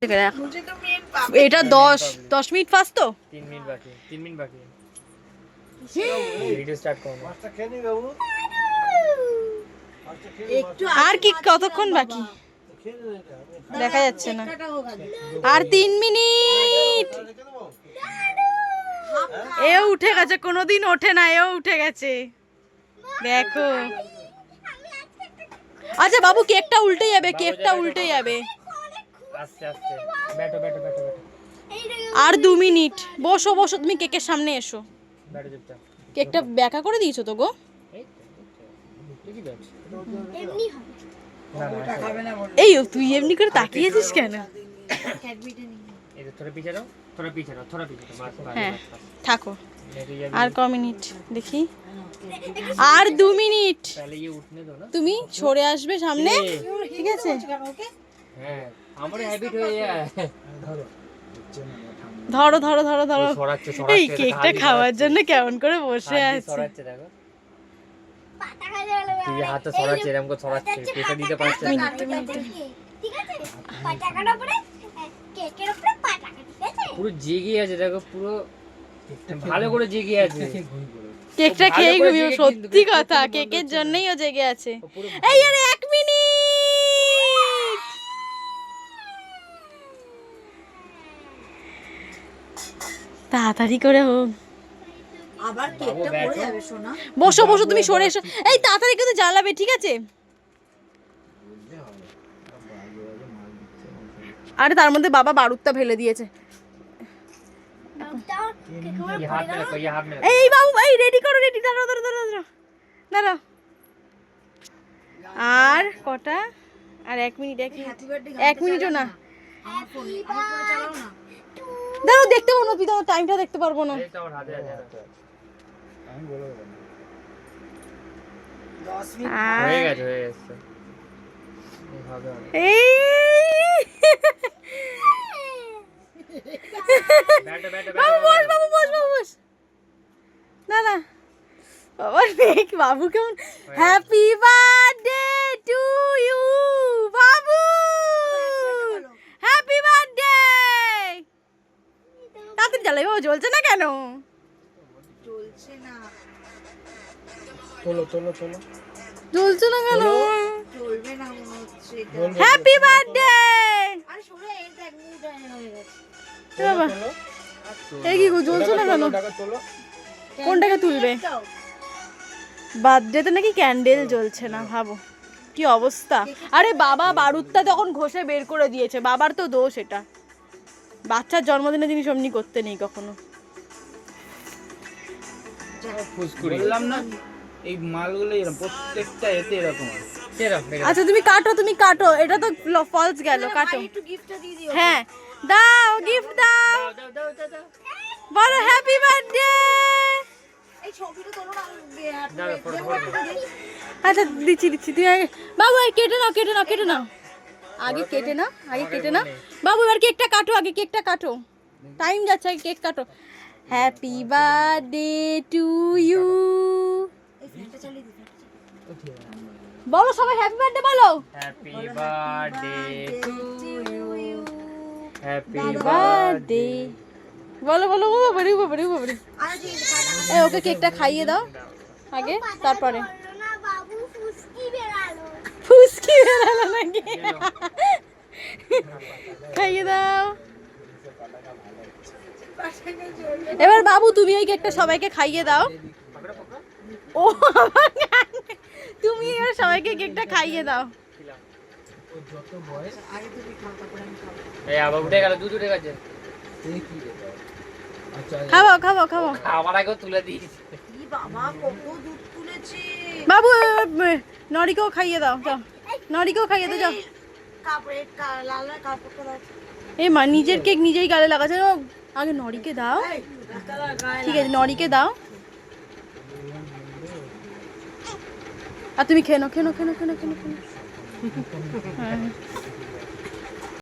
এটা 10 minute fast তো 3 minute বাকি 3 মিনিট বাকি ভিডিও স্টার্ট করব মাছটা খেয়ে নি বাবু আর কি কতক্ষণ বাকি দেখা যাচ্ছে না আর 3 মিনিট এও উঠে গেছে কোনোদিন ওঠে না এও উঠে গেছে দেখো আচ্ছা বাবু কেকটা উল্টে যাবে কেকটা উল্টে যাবে আস্তে আস্তে बैठो बैठो बैठो बैठो আর 2 মিনিট বসো বসো তুমি কেকের সামনে এসো बैठो চুপচাপ কেকটা ব্যাকা করে দিয়েছো তো গো এই তো কি ব্যাচ এমনি হবে ওটা খাবে না এই তুই এমনি করে তাকিয়েছিস কেন ক্যাডবিটা নিয়ে এই তো थोड़ा पीछे रहो थोड़ा पीछे रहो बस হ্যাঁ থাকো আর ক মিনিট দেখি আর 2 মিনিট पहले ये उठने दो ना তুমি সরে আসবে সামনে ঠিক আছে হ্যাঁ আমার হ্যাবিট হয়ে যায় ধরো ধরো ধরো ধরো ছড়াচ্ছে এই কেকটা খাওয়ার জন্য কেমন করে বসে আছে ছড়াচ্ছে দেখো পাতা খাইলে ভালো তুই হাতে ছড়াচ্ছে এরকম করে ছড়াচ্ছে কেটে দিতে পারছে না ঠিক আছে পাতাকার উপরে কেকের উপরে পাতাকা ঠিক আছে পুরো জেগে আছে দেখো পুরো ভালো করে জেগে আছে কেকটা খেয়ে ঘুমিয়ে সত্যি কথা কেকের জন্যই ও জেগে আছে এই আরে 1 মিনিট তাড়াতাড়ি করে হোক আবার কেকটা পড়ে যাবে সোনা বসো বসো তুমি সরে এসো এই তাড়াতাড়ি কিন্তু জ্বালাবে ঠিক আছে আরে তার মধ্যে বাবা বারুদটা ফেলে দিয়েছে ये हाथ में रखो ये हाथ में এই বাবু এই রেডি করো রেডি দাঁড়াও দাঁড়াও দাঁড়াও দাঁড়াও আর কটা আর 1 মিনিট 1 মিনিট হ্যাপি বার্থডে 1 মিনিটও না আমার ফোনে চালাও না দাঁড়াও দেখতে পাবো না তুই তো টাইমটা দেখতে পারবো না এই তো আমার হাতে আছে আমি বলে দেব 10 মিনিট হয়ে গেছে এই হবে এই बैठो बैठो বাবু বস বাবু বস বাবু বস না না বাবা দেখ বাবু কেমন happy birthday to you Babu happy birthday তাড়াতাড়ি জ্বালাই বাবু জ্বলছে না কেন চলছে না তোলো তোলো তোলো জ্বলছে না কেন চলবে না মনে হচ্ছে হ্যাপি বার্থডে আরে শোনো এই দেখ মুড হয়ে গেছে বাবা এই কি গো জ্বলছে না কেন কোনটাকে তুলবে বার্থডেতে নাকি ক্যান্ডেল জ্বলছে না ভাবো কি অবস্থা আরে বাবা বারুদটা তখন ঘষে বের করে দিয়েছে বাবার তো দোষ এটা বাচ্চার জন্মদিনে জিনিস অমনি করতে নেই কখনো বললাম না এই মালগুলো এরকম প্রত্যেকটা এতে এরকম আছে আচ্ছা তুমি কাটো এটা তো ফলস গেল কাটো একটু গিফটটা দিয়ে দিও হ্যাঁ দাও গিফট দাও বলো হ্যাপি বার্থডে এই ছবিটা তোলো না আচ্ছা দিচ্ছি তুই আগে বাবু কেটে নাও আগে কেটে নাও বাবু এবার কেকটা কাটো আগে কেকটা কাটো টাইম যাচ্ছে আগে কেক কাটো হ্যাপি বার্থডে টু ইউ এই ফ্যানটা চালিয়ে দিই বলো সবাই হ্যাপি বার্থডে বলো happy birthday to you happy birthday বলো বাবারি আরে এই ওকে কেকটা খাইয়ে দাও আগে তারপরে না বাবু ফুসকি বেরালো ফুসকি বেরালো নাকি খাইয়ে দাও এবার বাবু তুমি ওই কেকটা সবাইকে খাইয়ে দাও ও আমার কানে। তুমি এবার সবাইকে কেকটা খাইয়ে দাও আগে তুমি খাও তারপর আমি খাবো এই আবার উঠে গেল দুধ উঠে গেছে খাবো আমার আগেও তুলে দিয়েছি কি বাবা কত দুধ তুলেছে বাবু নরিকেও খাইয়ে দাও যাও নরিকেও খাইয়ে দাও যাও কাপড়ে লাল লাল কাপড়টা দাও এই মা নিজের কেক নিজেই গালে লাগাচ্ছে আগে নরিকে দাও ঠিক আছে নরিকে দাও আর তুমি খেয়ে নাও হ্যাঁ